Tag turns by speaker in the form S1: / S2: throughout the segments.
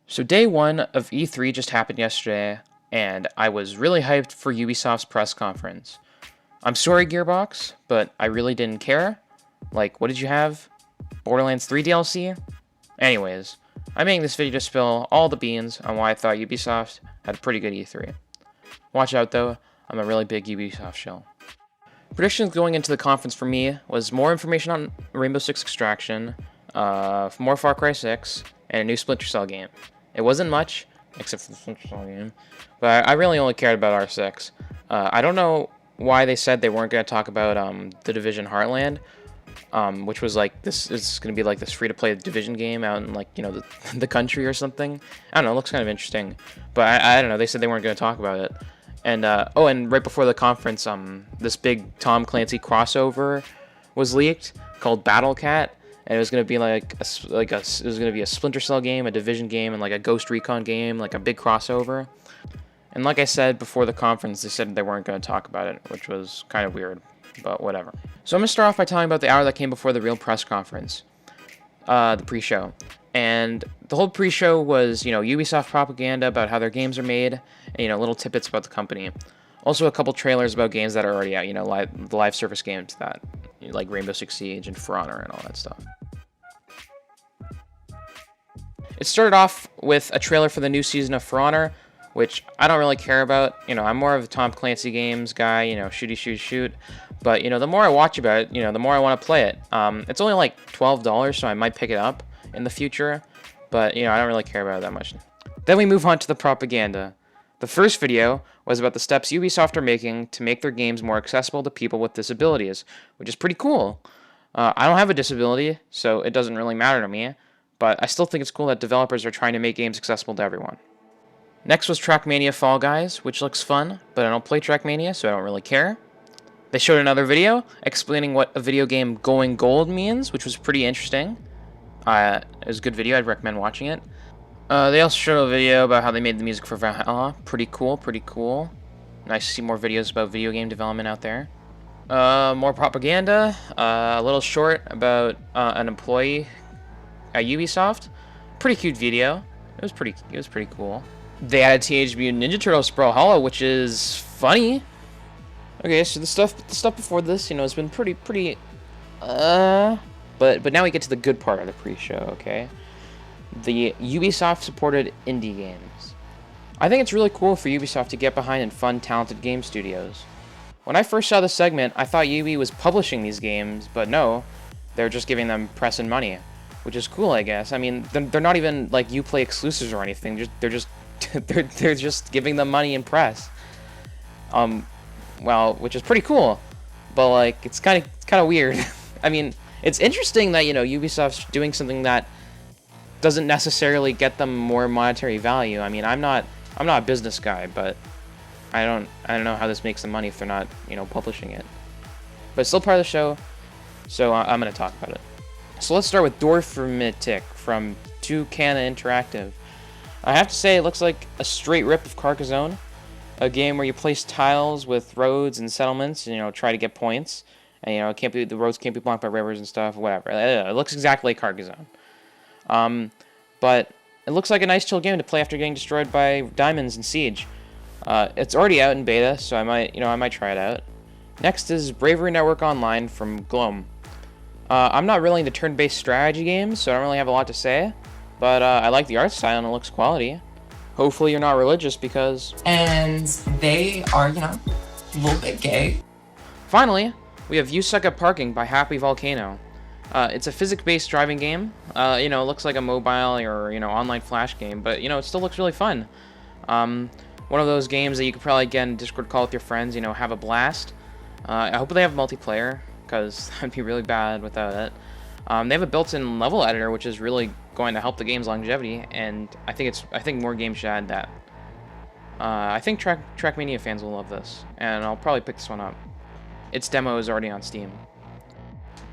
S1: So day one of E3 just happened yesterday, and I was really hyped for Ubisoft's press conference. I'm sorry, Gearbox, but I really didn't care. Like, what did you have? Borderlands 3 DLC? Anyways, I'm making this video to spill all the beans on why I thought Ubisoft had a pretty good E3. Watch out though, I'm a really big Ubisoft shill. Predictions going into the conference for me was more information on Rainbow Six Extraction, more Far Cry 6, and a new Splinter Cell game. It wasn't much, except for the Splinter Cell game, but I really only cared about R6. I don't know why they said they weren't going to talk about The Division Heartland, which was like, this is going to be like this free-to-play Division game out in like, the country or something. I don't know, it looks kind of interesting, but I don't know, they said they weren't going to talk about it. And and right before the conference, this big Tom Clancy crossover was leaked called Battle Cat, and it was gonna be it was gonna be a Splinter Cell game, a Division game, and like a Ghost Recon game, like a big crossover. And like I said before the conference, they said they weren't gonna talk about it, which was kind of weird, but whatever. So I'm gonna start off by talking about the hour that came before the real press conference, the pre-show. And the whole pre-show was, Ubisoft propaganda about how their games are made, and, little tidbits about the company. Also, a couple trailers about games that are already out, the live service games that, like Rainbow Six Siege and For Honor and all that stuff. It started off with a trailer for the new season of For Honor, which I don't really care about. I'm more of a Tom Clancy games guy, shooty shoot shoot. But, the more I watch about it, the more I want to play it. It's only like $12, so I might pick it up in the future, but I don't really care about it that much. Then we move on to the propaganda. The first video was about the steps Ubisoft are making to make their games more accessible to people with disabilities, which is pretty cool. I don't have a disability, so it doesn't really matter to me, but I still think it's cool that developers are trying to make games accessible to everyone. Next was Trackmania Fall Guys, which looks fun, but I don't play Trackmania, so I don't really care. They showed another video explaining what a video game going gold means, which was pretty interesting. It was a good video. I'd recommend watching it. They also showed a video about how they made the music for Valhalla. Pretty cool, pretty cool. Nice to see more videos about video game development out there. More propaganda. A little short about an employee at Ubisoft. Pretty cute video. It was pretty cool. They added Teenage Mutant Ninja Turtles Brawlhalla, which is funny. Okay, so the stuff before this, has been pretty. But now we get to the good part of the pre-show, okay? The Ubisoft-supported indie games. I think it's really cool for Ubisoft to get behind and fund talented game studios. When I first saw this segment, I thought Ubi was publishing these games, but no, they're just giving them press and money, which is cool, I guess. I mean, they're not even like Uplay exclusives or anything. They're just giving them money and press. Well, which is pretty cool, but like it's kind of weird. I mean, it's interesting that Ubisoft's doing something that doesn't necessarily get them more monetary value. I mean, I'm not a business guy, but I don't know how this makes them money if they're not publishing it. But it's still part of the show, so I'm gonna talk about it. So let's start with Dorfmitik from Toucana Interactive. I have to say, it looks like a straight rip of Carcassonne, a game where you place tiles with roads and settlements, and try to get points. And the roads can't be blocked by rivers and stuff, whatever. It looks exactly like Carcassonne. But it looks like a nice chill game to play after getting destroyed by diamonds in Siege. It's already out in beta, so I might try it out. Next is Bravery Network Online from Gloam. I'm not really into turn-based strategy games, so I don't really have a lot to say. But I like the art style and it looks quality. Hopefully you're not religious because...
S2: And they are, a little bit gay.
S1: Finally, we have You Suck at Parking by Happy Volcano. It's a physics-based driving game. It looks like a mobile or, online flash game, but, it still looks really fun. One of those games that you could probably get in a Discord call with your friends, have a blast. I hope they have multiplayer, because that'd be really bad without it. They have a built-in level editor, which is really going to help the game's longevity, and I think more games should add that. I think Trackmania fans will love this, and I'll probably pick this one up. Its demo is already on Steam.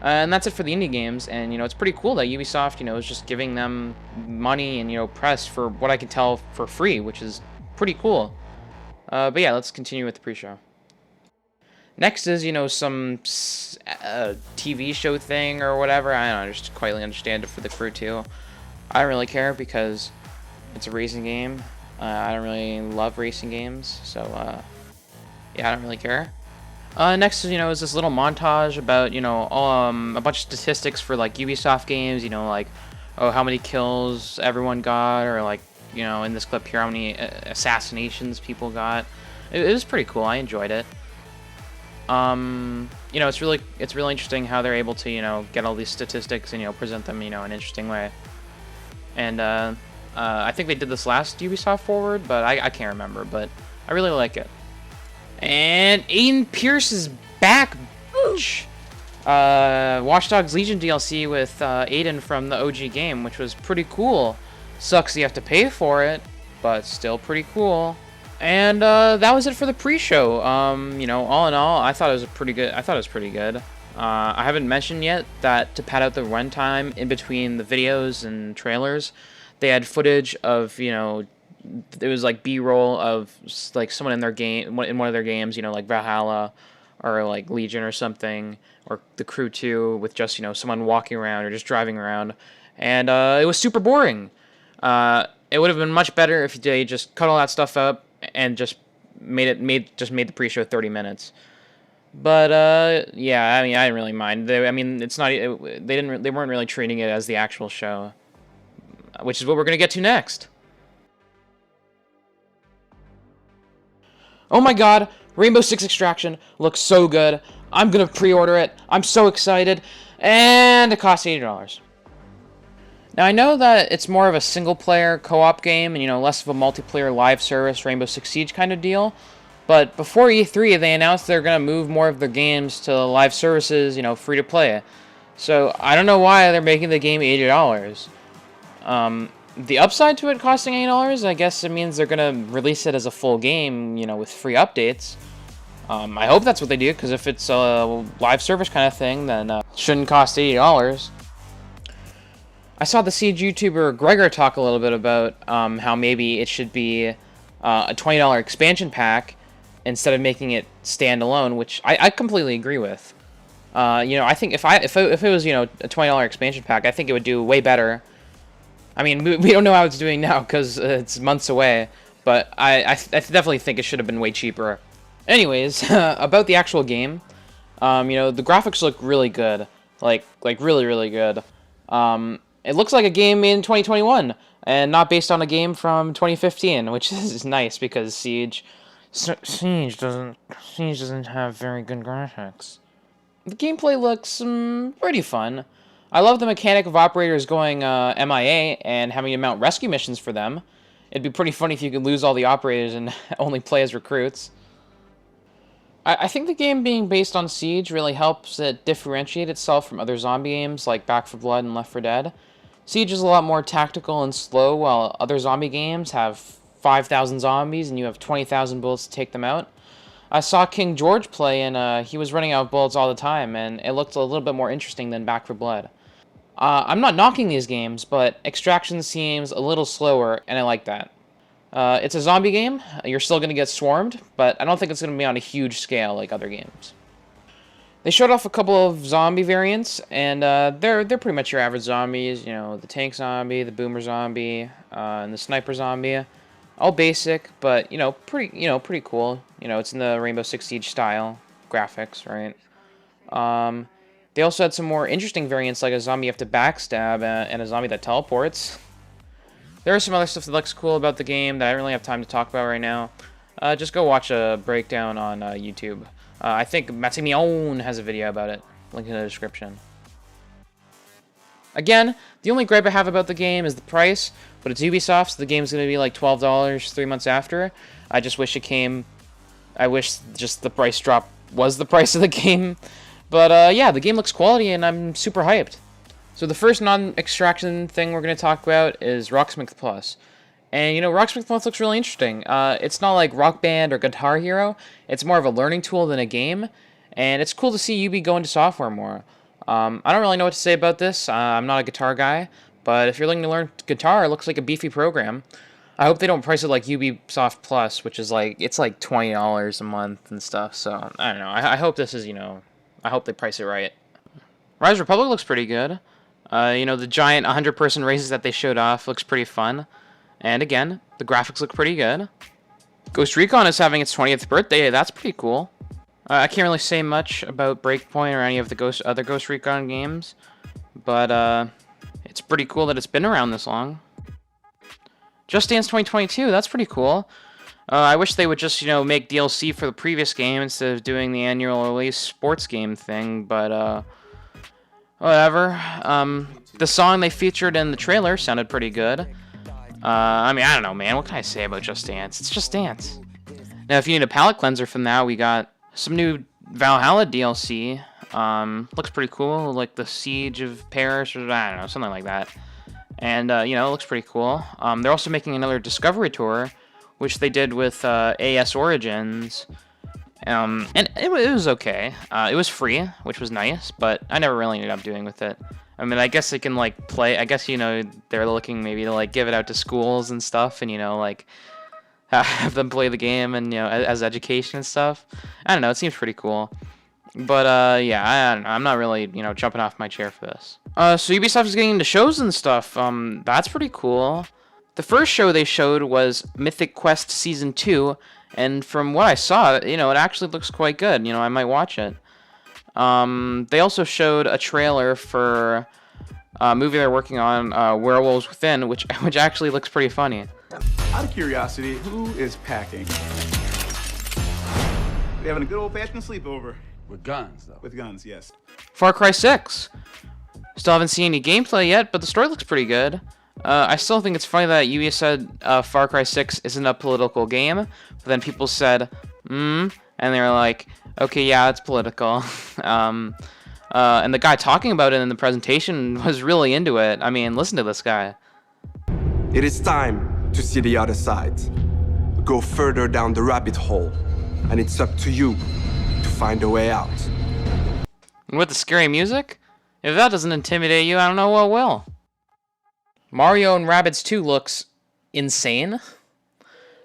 S1: And that's it for the indie games, and it's pretty cool that Ubisoft, is just giving them money and press for what I can tell for free, which is pretty cool. But yeah, let's continue with the pre-show. Next is, some TV show thing or whatever. I don't just quite understand it for the crew too. I don't really care because It's a racing game. I don't really love racing games, so yeah, I don't really care. Next, is this little montage about, a bunch of statistics for, like, Ubisoft games, like, oh, how many kills everyone got, or, like, in this clip here, how many assassinations people got. It was pretty cool. I enjoyed it. It's really interesting how they're able to, get all these statistics and, present them, in an interesting way. And, I think they did this last Ubisoft Forward, but I can't remember, but I really like it. And Aiden Pierce is back. Watch Dogs Legion DLC with Aiden from the OG game, which was pretty cool. Sucks you have to pay for it, but still pretty cool. And that was it for the pre-show. All in all, I thought it was pretty good. I haven't mentioned yet that to pad out the runtime in between the videos and trailers, they had footage of it was like B-roll of like someone in their game, in one of their games, like Valhalla or like Legion or something, or the Crew 2 with just someone walking around or just driving around, and it was super boring. It would have been much better if they just cut all that stuff up and just made the pre-show 30 minutes. But yeah, I mean, I didn't really mind. They weren't really treating it as the actual show, which is what we're gonna get to next. Oh my god, Rainbow Six Extraction looks so good. I'm gonna pre-order it. I'm so excited. And it costs $80. Now, I know that it's more of a single-player co-op game and, less of a multiplayer live service Rainbow Six Siege kind of deal. But before E3, they announced they're going to move more of their games to live services, free-to-play. So, I don't know why they're making the game $80. The upside to it costing $80, I guess it means they're going to release it as a full game, with free updates. I hope that's what they do, because if it's a live service kind of thing, then it shouldn't cost $80. I saw the Siege YouTuber Gregor talk a little bit about how maybe it should be a $20 expansion pack instead of making it standalone, which I completely agree with. I think if it was a $20 expansion pack, I think it would do way better. I mean, we don't know how it's doing now because it's months away, but I definitely think it should have been way cheaper. Anyways, about the actual game, the graphics look really good, like really, really good. It looks like a game made in 2021 and not based on a game from 2015, which is nice because Siege doesn't have very good graphics. The gameplay looks pretty fun. I love the mechanic of operators going MIA and having to mount rescue missions for them. It'd be pretty funny if you could lose all the operators and only play as recruits. I think the game being based on Siege really helps it differentiate itself from other zombie games like Back 4 Blood and Left 4 Dead. Siege is a lot more tactical and slow, while other zombie games have 5,000 zombies and you have 20,000 bullets to take them out. I saw King George play and he was running out of bullets all the time, and it looked a little bit more interesting than Back 4 Blood. I'm not knocking these games, but Extraction seems a little slower, and I like that. It's a zombie game. You're still going to get swarmed, but I don't think it's going to be on a huge scale like other games. They showed off a couple of zombie variants, and they're pretty much your average zombies. The tank zombie, the boomer zombie, and the sniper zombie. All basic, but pretty cool. It's in the Rainbow Six Siege style graphics, right? They also had some more interesting variants, like a zombie you have to backstab and a zombie that teleports. There are some other stuff that looks cool about the game that I don't really have time to talk about right now. Just go watch a breakdown on YouTube. I think Matsimion has a video about it. Link in the description. Again, the only gripe I have about the game is the price, but it's Ubisoft, so the game's going to be like $12 3 months after. I just wish it came... I wish just the price drop was the price of the game. But yeah, the game looks quality, and I'm super hyped. So the first non-extraction thing we're going to talk about is Rocksmith Plus. And, Rocksmith Plus looks really interesting. It's not like Rock Band or Guitar Hero. It's more of a learning tool than a game. And it's cool to see Ubi go into software more. I don't really know what to say about this. I'm not a guitar guy. But if you're looking to learn guitar, it looks like a beefy program. I hope they don't price it like Ubisoft Plus, which is it's like $20 a month and stuff. So, I don't know. I hope this is, I hope they price it right. Rise Republic looks pretty good. The giant 100-person races that they showed off looks pretty fun. And again, the graphics look pretty good. Ghost Recon is having its 20th birthday. That's pretty cool. I can't really say much about Breakpoint or any of the other Ghost Recon games, but it's pretty cool that it's been around this long. Just Dance 2022, that's pretty cool. I wish they would just, make DLC for the previous game instead of doing the annual release sports game thing, but whatever. The song they featured in the trailer sounded pretty good. I mean, I don't know, man. What can I say about Just Dance? It's Just Dance. Now, if you need a palate cleanser from that, we got some new Valhalla DLC. Looks pretty cool, like the Siege of Paris, or I don't know, something like that. And, it looks pretty cool. They're also making another Discovery Tour, which they did with AS Origins. And it was okay. It was free, which was nice, but I never really ended up doing with it. I mean, I guess they can, play... I guess, they're looking maybe to, give it out to schools and stuff, and, have them play the game and, as education and stuff. I don't know, it seems pretty cool. But, yeah, I don't know, I'm not really, jumping off my chair for this. So Ubisoft is getting into shows and stuff. That's pretty cool. The first show they showed was Mythic Quest Season 2, and from what I saw, it actually looks quite good. I might watch it. They also showed a trailer for a movie they're working on, Werewolves Within, which actually looks pretty funny.
S3: Out of curiosity, who is packing? We having a good old-fashioned sleepover.
S4: With guns, though.
S3: With guns, yes.
S1: Far Cry 6. Still haven't seen any gameplay yet, but the story looks pretty good. I still think it's funny that Ubi said Far Cry 6 isn't a political game, but then people said, and they were like, okay, yeah, it's political. And the guy talking about it in the presentation was really into it. I mean, listen to this guy.
S5: It is time to see the other side. Go further down the rabbit hole, and it's up to you to find a way out.
S1: And with the scary music? If that doesn't intimidate you, I don't know what will. Mario and Rabbids 2 looks insane.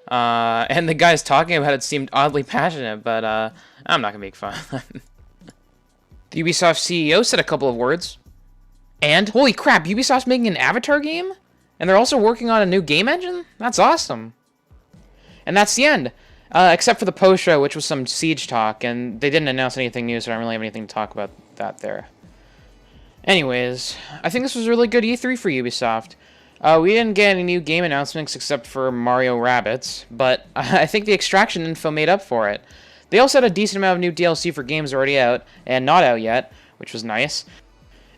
S1: And the guys talking about it seemed oddly passionate, but I'm not gonna make fun of them. The Ubisoft CEO said a couple of words. And, holy crap, Ubisoft's making an Avatar game? And they're also working on a new game engine? That's awesome. And that's the end. Except for the post-show, which was some Siege talk, and they didn't announce anything new, so I don't really have anything to talk about that there. Anyways, I think this was a really good E3 for Ubisoft. We didn't get any new game announcements except for Mario Rabbids, but I think the Extraction info made up for it. They also had a decent amount of new DLC for games already out, and not out yet, which was nice.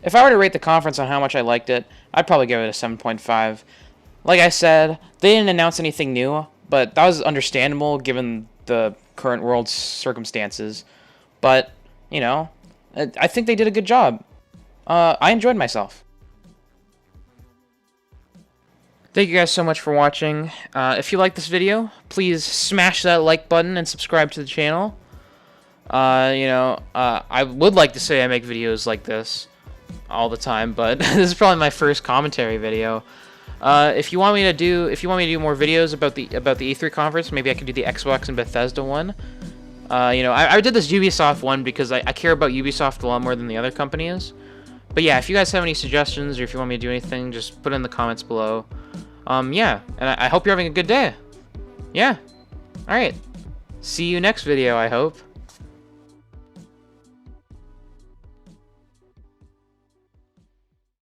S1: If I were to rate the conference on how much I liked it, I'd probably give it a 7.5. Like I said, they didn't announce anything new, but that was understandable given the current world's circumstances. But, I think they did a good job. I enjoyed myself. Thank you guys so much for watching. If you like this video, please smash that like button and subscribe to the channel. I would like to say I make videos like this all the time, but this is probably my first commentary video. If you want me to do more videos about the E3 conference, maybe I can do the Xbox and Bethesda one. I did this Ubisoft one because I care about Ubisoft a lot more than the other companies. But yeah, if you guys have any suggestions or if you want me to do anything, just put it in the comments below. Yeah, and I hope you're having a good day. Yeah. Alright. See you next video, I hope.